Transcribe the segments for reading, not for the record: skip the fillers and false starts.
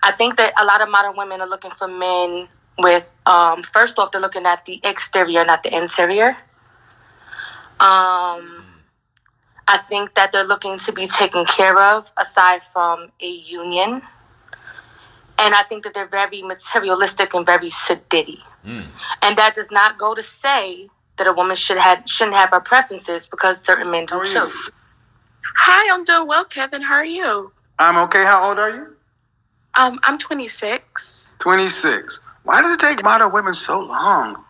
I think that a lot of modern women are looking for men with, first off, they're looking at the exterior, not the interior. I think that they're looking to be taken care of aside from a union. And I think that they're very materialistic and very sedity. And that does not go to say that a woman shouldn't have her preferences, because certain men do too. Hi, I'm doing well, Kevin. How are you? I'm okay. How old are you? I'm 26. 26. Why does it take modern women so long?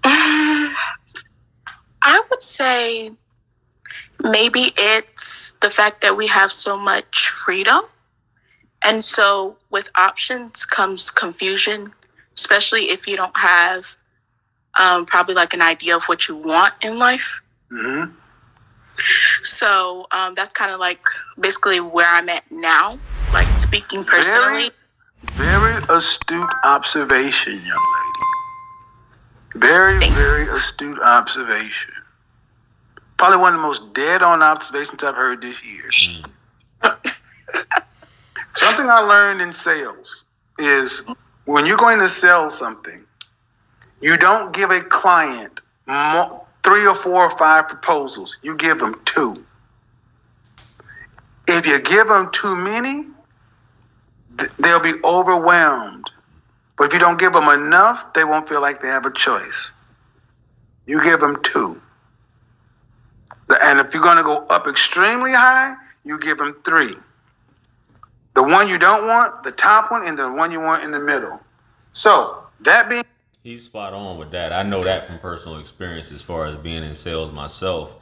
I would say maybe it's the fact that we have so much freedom. And so with options comes confusion, especially if you don't have probably like an idea of what you want in life. Mm-hmm. So that's kind of like basically where I'm at now, like speaking personally. Very astute observation, young lady. Very astute observation. Probably one of the most dead-on observations I've heard this year. Something I learned in sales is when you're going to sell something, you don't give a client 3 or 4 or 5 proposals. You give them 2. If you give them too many, they'll be overwhelmed. But if you don't give them enough, they won't feel like they have a choice. You give them 2. And if you're going to go up extremely high, you give them 3. The one you don't want, the top one, and the one you want in the middle. So, that being... He's spot on with that. I know that from personal experience as far as being in sales myself.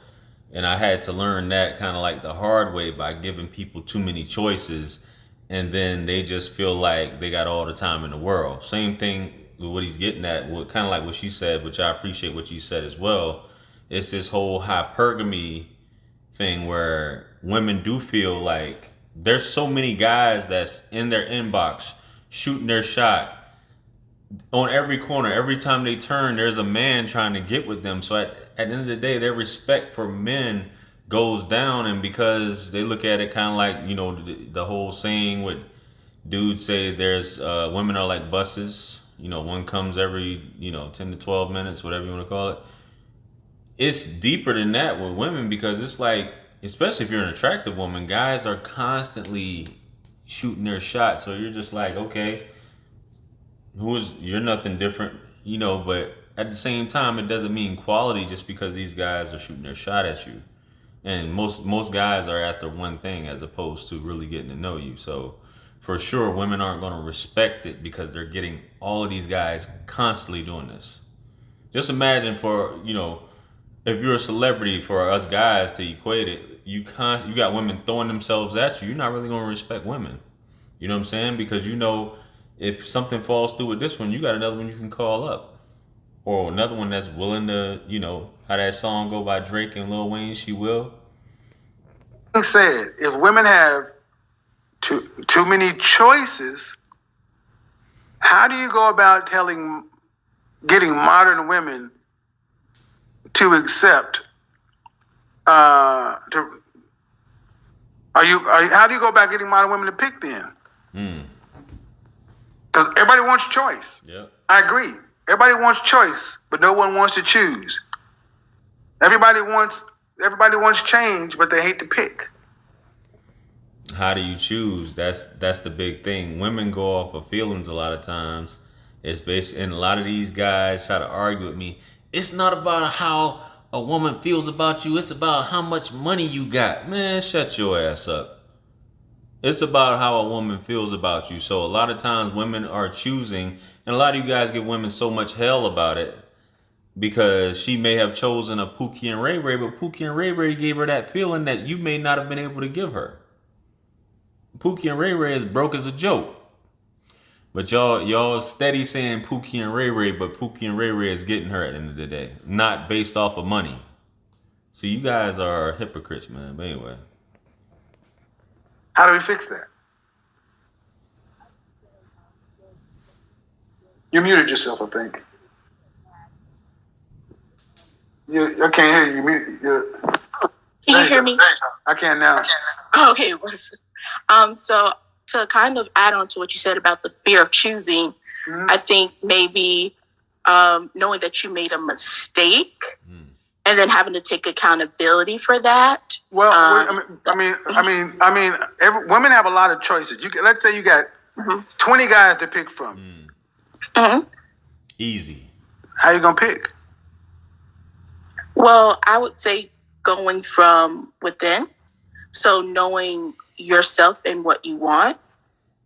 And I had to learn that kind of like the hard way by giving people too many choices. And then they just feel like they got all the time in the world. Same thing with what he's getting at, kind of like what she said, which I appreciate what you said as well. It's this whole hypergamy thing where women do feel like there's so many guys that's in their inbox shooting their shot on every corner. Every time they turn, there's a man trying to get with them. So at the end of the day, their respect for men goes down. And because they look at it kind of like, you know, the whole saying with dudes say there's women are like buses. You know, one comes every, 10 to 12 minutes, whatever you want to call it. It's deeper than that with women, because it's like, especially if you're an attractive woman, guys are constantly shooting their shot. So you're just like, okay, you're nothing different, but at the same time, it doesn't mean quality just because these guys are shooting their shot at you. And most guys are after one thing as opposed to really getting to know you. So for sure, women aren't going to respect it because they're getting all of these guys constantly doing this. Just imagine if you're a celebrity, for us guys to equate it, you got women throwing themselves at you. You're not really going to respect women. You know what I'm saying? Because if something falls through with this one, you got another one you can call up. Or another one that's willing to, how that song go by Drake and Lil Wayne, She Will. Said, if women have too many choices, how do you go about getting modern women to accept? How do you go about getting modern women to pick them? Because everybody wants choice. Yep. I agree. Everybody wants choice, but no one wants to choose. Everybody wants change, but they hate to pick. How do you choose? That's the big thing. Women go off of feelings a lot of times. It's based, and a lot of these guys try to argue with me. It's not about how a woman feels about you. It's about how much money you got. Man, shut your ass up. It's about how a woman feels about you. So a lot of times women are choosing, and a lot of you guys give women so much hell about it because she may have chosen a Pookie and Ray Ray, but Pookie and Ray Ray gave her that feeling that you may not have been able to give her. Pookie and Ray Ray is broke as a joke. But y'all steady saying Pookie and Ray Ray, but Pookie and Ray Ray is getting her at the end of the day. Not based off of money. So you guys are hypocrites, man. But anyway. How do we fix that? You muted yourself, I think. I can't hear you. Can you hear me? I can now. Oh, okay. So to kind of add on to what you said about the fear of choosing, I think maybe knowing that you made a mistake and then having to take accountability for that. Well, women have a lot of choices. Let's say you got 20 guys to pick from. Easy. How you gonna pick? Well, I would say going from within. So knowing yourself and what you want.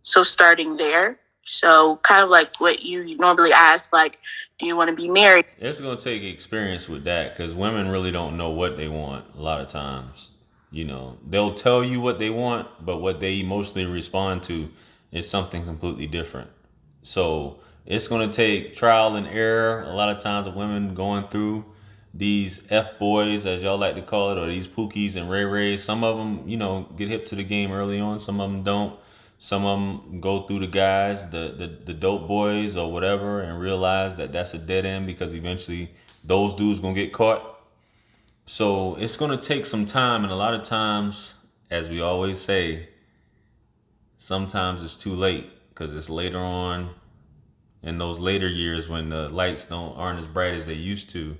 So starting there. So kind of like what you normally ask, like, do you want to be married? It's going to take experience with that because women really don't know what they want a lot of times. You know, they'll tell you what they want, but what they emotionally respond to is something completely different. So it's going to take trial and error. A lot of times of women going through these F-boys, as y'all like to call it, or these Pookies and Ray Rays. Some of them, you know, get hip to the game early on. Some of them don't. Some of them go through the guys, the dope boys or whatever, and realize that that's a dead end because eventually those dudes gonna get caught. So it's gonna take some time, and a lot of times, as we always say, sometimes it's too late because it's later on in those later years when the lights aren't as bright as they used to.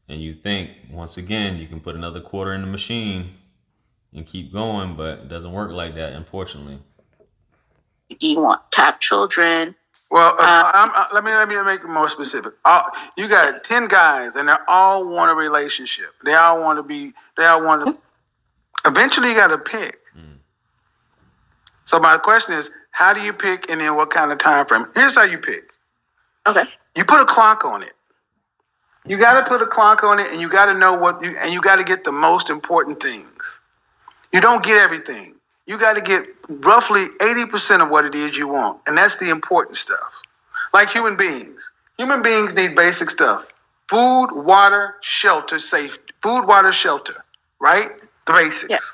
And you think, once again, you can put another quarter in the machine and keep going, but it doesn't work like that, unfortunately. Do you want to have children? Well, let me make it more specific. You got 10 guys, and they all want a relationship. They all want to. Eventually, you got to pick. So my question is, how do you pick, and then what kind of time frame? Here's how you pick. Okay. You put a clock on it. You got to put a clock on it, and you got to know and you got to get the most important things. You don't get everything. You got to get roughly 80% of what it is you want, and that's the important stuff. Like human beings. Human beings need basic stuff: food, water, shelter, safety. Food, water, shelter. Right? The basics.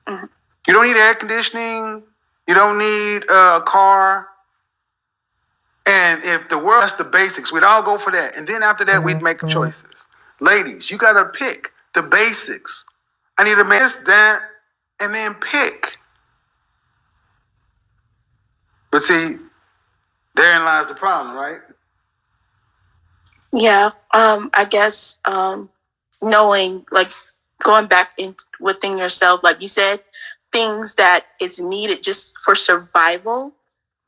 Yeah. You don't need air conditioning. You don't need a car. And if the world, that's the basics. We'd all go for that. And then after that, we'd make choices. Ladies, you got to pick the basics. I need to make this, that, and then pick. But see, therein lies the problem, right? Yeah. I guess knowing, like, going back within yourself, like you said, things that is needed just for survival,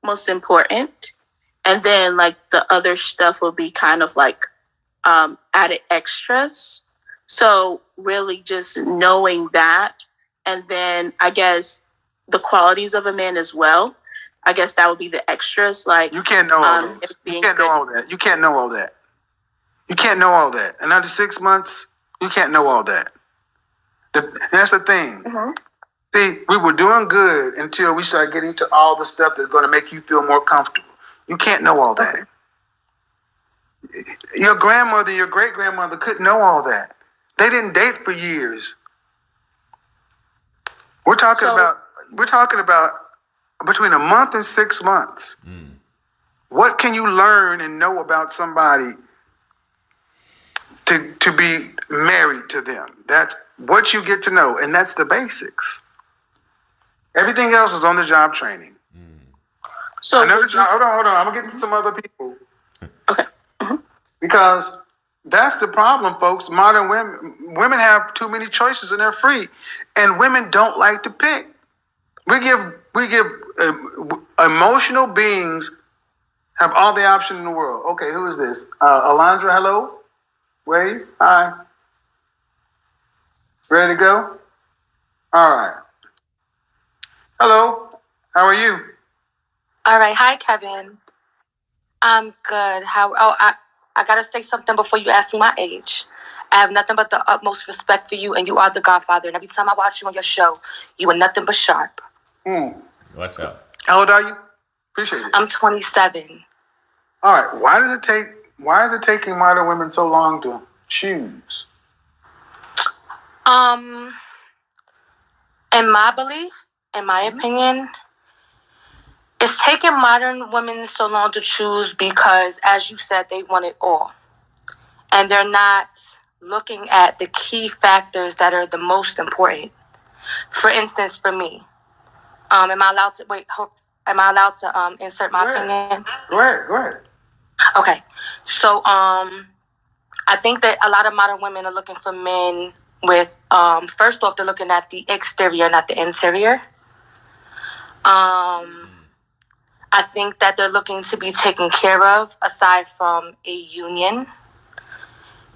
most important. And then, like, the other stuff will be kind of like added extras. So really just knowing that. And then I guess the qualities of a man as well. I guess that would be the extras. Like, you can't know all those. You can't know all that. You can't know all that. You can't know all that. And under 6 months, you can't know all that. That's the thing. See, we were doing good until we started getting to all the stuff that's going to make you feel more comfortable. You can't know all that. Your grandmother, your great-grandmother couldn't know all that. They didn't date for years. We're talking about between a month and 6 months. What can you learn and know about somebody to be married to them? That's what you get to know, and that's the basics. Everything else is on the job training. So hold on. I'm gonna get to some other people. Okay. Because that's the problem, folks. Modern women have too many choices and they're free, and women don't like to pick. We give emotional beings have all the option in the world. Okay, who is this? Alondra, hello. Wade, hi. Ready to go? All right. Hello. How are you? All right. Hi, Kevin. I'm good. I gotta say something before you ask me my age. I have nothing but the utmost respect for you, and you are the Godfather. And every time I watch you on your show, you are nothing but sharp. Watch out. How old are you? Appreciate it. I'm 27. All right. Why is it taking modern women so long to choose? In my belief, in my opinion, it's taking modern women so long to choose because, as you said, they want it all. And they're not looking at the key factors that are the most important. For instance, for me, Am I allowed to wait? Am I allowed to insert my opinion? Go ahead. Okay. So I think that a lot of modern women are looking for men with first off, they're looking at the exterior, not the interior. I think that they're looking to be taken care of aside from a union.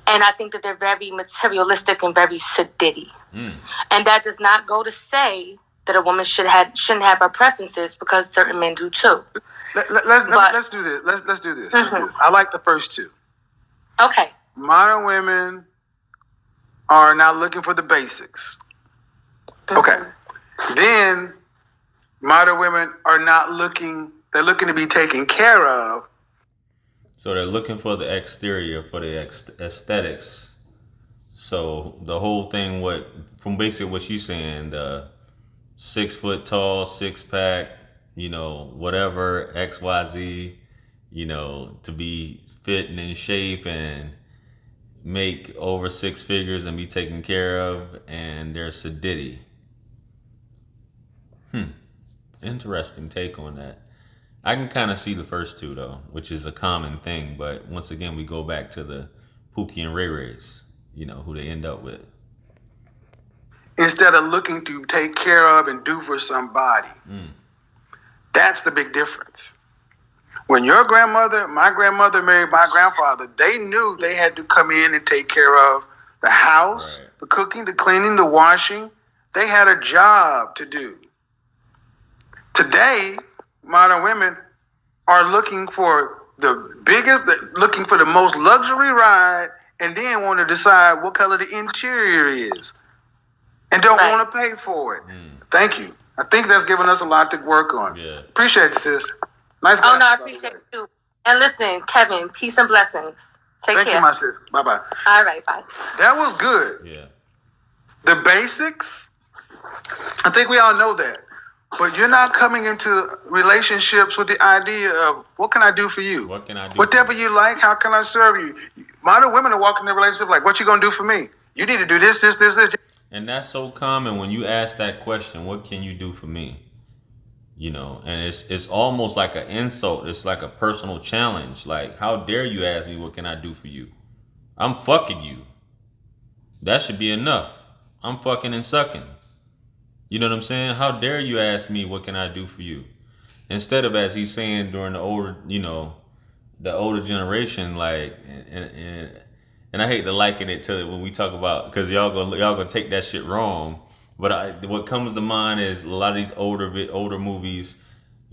And I think that they're very materialistic and very sedity. And that does not go to say that a woman shouldn't have her preferences, because certain men do too. Let's do this. Let's do this. I like the first two. Okay. Modern women are not looking for the basics. Okay. Then modern women are not looking, they're looking to be taken care of. So they're looking for the exterior, for the aesthetics. So the whole thing, from basically what she's saying, the 6 foot tall, 6-pack, whatever, XYZ, to be fit and in shape and make over 6 figures and be taken care of, and they're sedity. Interesting take on that. I can kind of see the first two though, which is a common thing, but once again we go back to the Pookie and Ray Rays, who they end up with. Instead of looking to take care of and do for somebody. That's the big difference. When my grandmother married my grandfather, they knew they had to come in and take care of the house, right, the cooking, the cleaning, the washing. They had a job to do. Today, modern women are looking for looking for the most luxury ride, and then want to decide what color the interior is, and don't want to pay for it. Thank you. I think that's given us a lot to work on. Yeah. Appreciate it, sis. Nice. Oh no, I appreciate it too. And listen, Kevin, peace and blessings. Take care. Thank you, my sis. Bye-bye. All right, bye. That was good. Yeah. The basics, I think we all know that. But you're not coming into relationships with the idea of, what can I do for you? What can I do? Whatever you like, how can I serve you? Modern women are walking in a relationship like, what you going to do for me? You need to do this. And that's so common when you ask that question, what can you do for me? And it's almost like an insult. It's like a personal challenge. Like, how dare you ask me, what can I do for you? I'm fucking you. That should be enough. I'm fucking and sucking. You know what I'm saying? How dare you ask me, what can I do for you? Instead of, as he's saying, during the older generation, like, and I hate to liken it to when we talk about, because y'all gonna take that shit wrong. But what comes to mind is a lot of these older movies,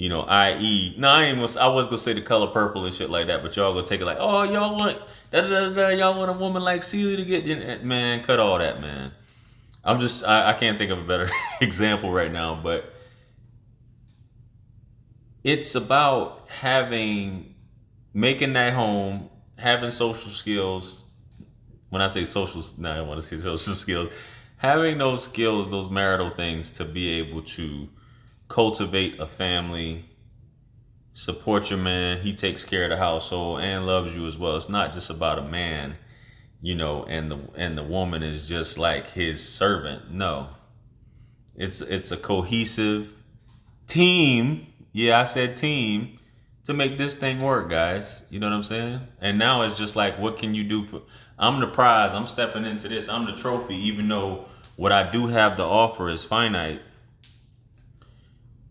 i.e., I was gonna say The Color Purple and shit like that, but y'all gonna take it like, oh, y'all want y'all want a woman like Celie to get, man, cut all that, man. I can't think of a better example right now, but it's about making that home, having social skills. When I say social, no, I want to say social skills. Having those skills, those marital things, to be able to cultivate a family, support your man. He takes care of the household and loves you as well. It's not just about a man, and the woman is just like his servant. No, it's a cohesive team. Yeah, I said team, to make this thing work, guys. You know what I'm saying? And now it's just like, what can you do for? I'm the prize. I'm stepping into this. I'm the trophy, even though what I do have to offer is finite.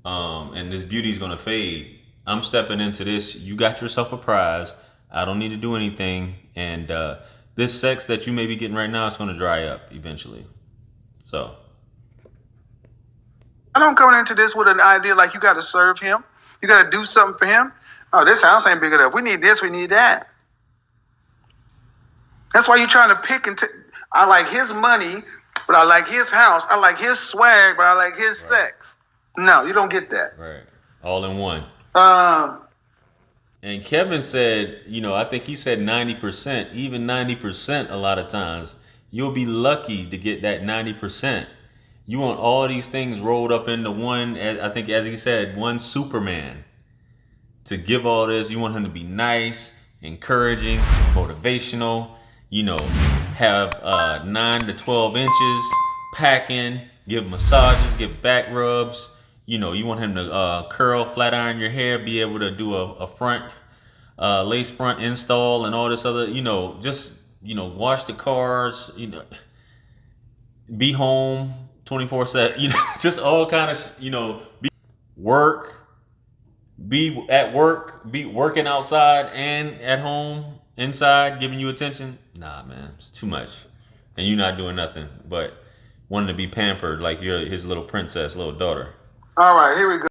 And this beauty is gonna fade. I'm stepping into this. You got yourself a prize. I don't need to do anything. And this sex that you may be getting right now is gonna dry up eventually. So I don't come into this with an idea like you got to serve him. You got to do something for him. Oh, this house ain't big enough. We need this. We need that. That's why you're trying to pick and I like his money, but I like his house. I like his swag, but I like his sex. No, you don't get that. Right. All in one. And Kevin said, I think he said 90%, even 90% a lot of times. You'll be lucky to get that 90%. You want all these things rolled up into one, I think, as he said, one Superman. To give all this, you want him to be nice, encouraging, motivational, have 9 to 12 inches, packing, give massages, give back rubs, you want him to curl, flat iron your hair, be able to do a front lace front install and all this other, just wash the cars, be home 24/7, just all kind of, be at work, be working outside and at home, inside, giving you attention. Nah, man, it's too much. And you're not doing nothing but wanting to be pampered like you're his little princess, little daughter. All right, here we go.